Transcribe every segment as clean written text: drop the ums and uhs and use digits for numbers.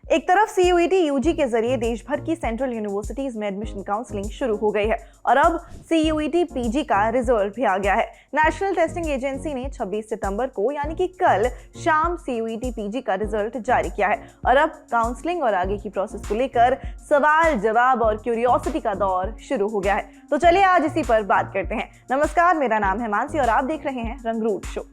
एक तरफ CUET UG के जरिए देश भर की सेंट्रल यूनिवर्सिटीज में एडमिशन काउंसलिंग शुरू हो गई है और अब सीयूईटी पीजी का रिजल्ट भी आ गया है। नेशनल टेस्टिंग एजेंसी ने 26 सितंबर को यानी कि कल शाम सीयूईटी पीजी का रिजल्ट जारी किया है और अब काउंसलिंग और आगे की प्रोसेस को लेकर सवाल जवाब और क्यूरियोसिटी का दौर शुरू हो गया है। तो चलिए आज इसी पर बात करते हैं। नमस्कार, मेरा नाम है मानसी और आप देख रहे हैं रंगरूट शो।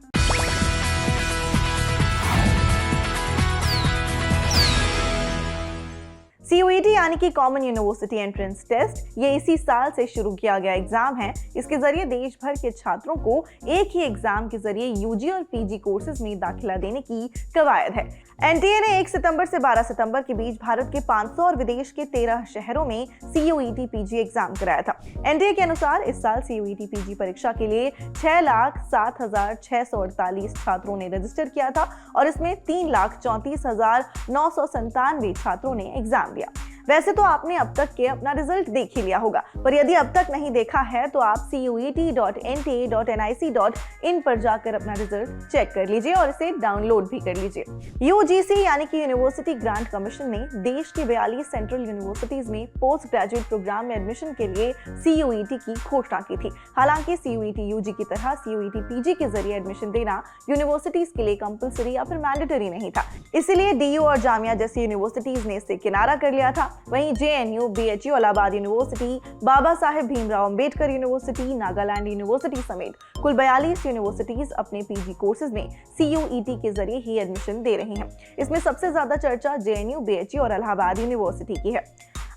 सीयूईटी यानी कि कॉमन यूनिवर्सिटी एंट्रेंस टेस्ट ये इसी साल से शुरू किया गया एग्जाम है। इसके जरिए देश भर के छात्रों को एक ही एग्जाम के जरिए यूजी और पीजी कोर्सेज में दाखिला देने की कवायद है। एनटीए ने 1 सितंबर से 12 सितंबर के बीच भारत के 500 और विदेश के 13 शहरों में सीयूईटी पीजी एग्जाम कराया था। एनटीए के अनुसार इस साल सीयूईटी पीजी परीक्षा के लिए 6,07,648 छात्रों ने रजिस्टर किया था और इसमें 3,34,997 छात्रों ने एग्जाम दिया। वैसे तो आपने अब तक के अपना रिजल्ट देख ही लिया होगा, पर यदि अब तक नहीं देखा है तो आप cuet.nta.nic.in पर जाकर अपना रिजल्ट चेक कर लीजिए और इसे डाउनलोड भी कर लीजिए। यूजीसी यानी कि यूनिवर्सिटी ग्रांट कमीशन ने देश की 42 सेंट्रल यूनिवर्सिटीज में पोस्ट ग्रेजुएट प्रोग्राम में एडमिशन के लिए सीयूईटी की घोषणा की थी। हालांकि सीयूईटी यूजी की तरह सीयूईटी पीजी के जरिए एडमिशन देना यूनिवर्सिटीज के लिए कंपलसरी या फिर मैंडेटरी नहीं था, इसीलिए डीयू और जामिया जैसी यूनिवर्सिटीज ने इससे किनारा कर लिया था। वहीं JNU, BHU, Allahabad university, Baba Saheb Bhimrao Ambedkar university, Nagaland university समेत कुल 42 यूनिवर्सिटीज अपने पीजी कोर्सेज में सीयूईटी के जरिए ही एडमिशन दे रही हैं। इसमें सबसे ज्यादा चर्चा जेएनयू, बीएचयू और इलाहाबाद यूनिवर्सिटी की है।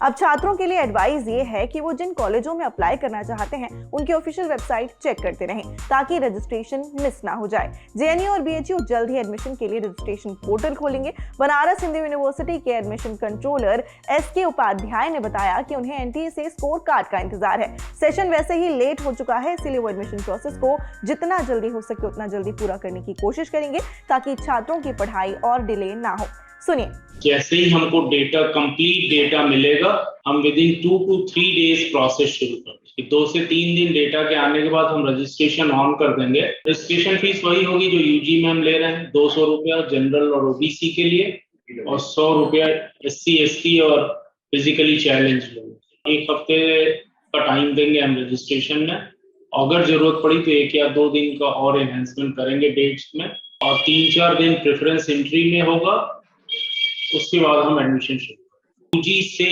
अब छात्रों के लिए एडवाइस ये है कि वो जिन कॉलेजों में अप्लाई करना चाहते हैं उनकी ऑफिशियल वेबसाइट चेक करते रहें ताकि रजिस्ट्रेशन मिस ना हो जाए। जेएनयू और बीएचयू जल्द ही एडमिशन के लिए रजिस्ट्रेशन पोर्टल खोलेंगे। बनारस हिंदू यूनिवर्सिटी के एडमिशन कंट्रोलर एसके उपाध्याय ने बताया कि उन्हें एनटीए से स्कोर कार्ड का इंतजार है। सेशन वैसे ही लेट हो चुका है, इसीलिए वो एडमिशन प्रोसेस को जितना जल्दी हो सके उतना जल्दी पूरा करने की कोशिश करेंगे ताकि छात्रों की पढ़ाई और डिले ना हो। सुनिए। जैसे ही हमको कंप्लीट डेटा मिलेगा, हम विदिन 2 to 3 डेज प्रोसेस शुरू कर देंगे। 2 से 3 दिन डेटा के आने के बाद हम रजिस्ट्रेशन ऑन कर देंगे। रजिस्ट्रेशन फीस वही होगी जो यूजी में हम ले रहे हैं, 200 रुपया जनरल और ओबीसी के लिए और 100 रुपया SC ST और फिजिकली चैलेंज लोग। 1 हफ्ते का टाइम देंगे हम रजिस्ट्रेशन में। अगर जरूरत पड़ी तो 1 या 2 दिन का और एनहेंसमेंट करेंगे डेट्स में और 3-4 दिन प्रेफरेंस एंट्री में होगा। उसके बाद हम एडमिशन शुरू करेंगे। यूजी से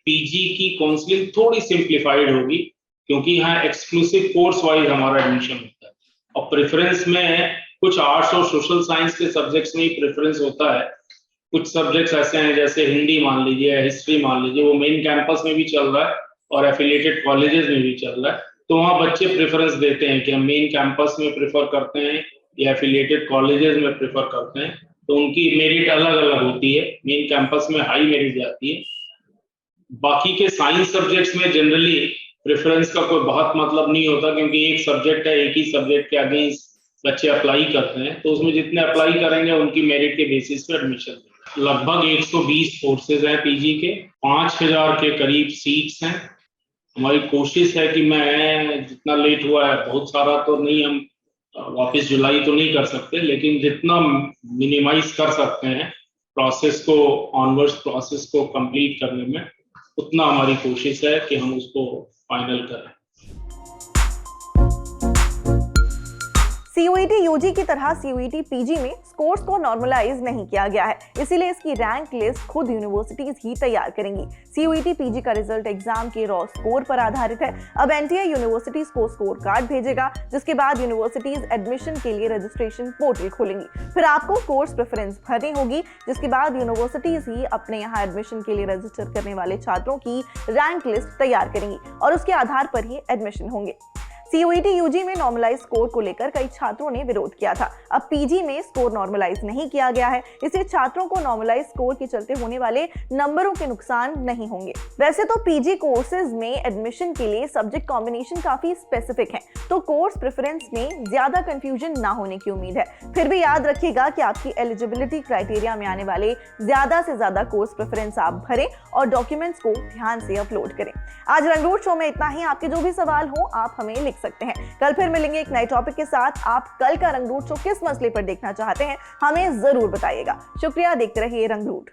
पीजी की काउंसलिंग थोड़ी सिंप्लीफाइड होगी क्योंकि यहाँ एक्सक्लूसिव कोर्स वाइज हमारा एडमिशन होता है और प्रेफरेंस में कुछ आर्ट्स और सोशल साइंस के सब्जेक्ट्स में ही प्रेफरेंस होता है। कुछ सब्जेक्ट्स ऐसे हैं जैसे हिंदी मान लीजिए, हिस्ट्री मान लीजिए, वो मेन कैंपस में भी चल रहा है और एफिलिएटेड कॉलेजेस में भी चल रहा है। तो वहाँ बच्चे प्रेफरेंस देते हैं कि हम मेन कैंपस में प्रेफर करते हैं या एफिलिएटेड कॉलेजेस में प्रेफर करते हैं, तो उनकी मेरिट अलग अलग होती है। मेन कैंपस में हाई मेरिट जाती है। बाकी के साइंस सब्जेक्ट्स में जनरली प्रेफरेंस का कोई बहुत मतलब नहीं होता क्योंकि एक सब्जेक्ट है, एक ही सब्जेक्ट के अगेंस्ट बच्चे अप्लाई करते हैं, तो उसमें जितने अप्लाई करेंगे उनकी मेरिट के बेसिस पे एडमिशन। लगभग 120 कोर्सेज हैं पीजी के, 5000 के करीब सीट्स हैं। हमारी कोशिश है कि मैं जितना लेट हुआ है, बहुत सारा तो नहीं, हम वापस जुलाई तो नहीं कर सकते, लेकिन जितना मिनिमाइज कर सकते हैं प्रोसेस को, ऑनवर्ड्स प्रोसेस को कंप्लीट करने में, उतना हमारी कोशिश है कि हम उसको फाइनल करें। सीयूईटी यूजी की तरह सीयूईटी पीजी में स्कोर्स को नॉर्मलाइज नहीं किया गया है, इसीलिए इसकी रैंक लिस्ट खुद यूनिवर्सिटीज ही तैयार करेंगी। सीयूईटी पीजी का रिजल्ट एग्जाम के रॉ स्कोर पर आधारित है। अब एनटीए यूनिवर्सिटीज को स्कोर कार्ड भेजेगा, जिसके बाद यूनिवर्सिटीज एडमिशन के लिए रजिस्ट्रेशन पोर्टल खोलेंगी। फिर आपको कोर्स प्रेफरेंस भरनी होगी, जिसके बाद यूनिवर्सिटीज ही अपने यहाँ एडमिशन के लिए रजिस्टर करने वाले छात्रों की रैंक लिस्ट तैयार करेंगी और उसके आधार पर ही एडमिशन होंगे। सीयूईटी यूजी में नॉर्मलाइज स्कोर को लेकर कई छात्रों ने विरोध किया था। अब पीजी में स्कोर नॉर्मलाइज नहीं किया गया है, इससे छात्रों को नॉर्मलाइज स्कोर के चलते होने वाले नंबरों के नुकसान नहीं होंगे। वैसे तो पीजी कोर्सेज में एडमिशन के लिए सब्जेक्ट कॉम्बिनेशन काफी स्पेसिफिक है, तो कोर्स प्रेफरेंस में ज्यादा कंफ्यूजन ना होने की उम्मीद है। फिर भी याद रखिएगा कि आपकी एलिजिबिलिटी क्राइटेरिया में आने वाले ज्यादा से ज्यादा कोर्स प्रेफरेंस आप भरें और डॉक्यूमेंट्स को ध्यान से अपलोड करें। आज रंगरूट शो में इतना ही। आपके जो भी सवाल हो आप हमें लिख सकते हैं। कल फिर मिलेंगे एक नए टॉपिक के साथ। आप कल का रंगरूट शो किस मसले पर देखना चाहते हैं हमें जरूर बताइएगा। शुक्रिया, देखते रहिए रंगरूट।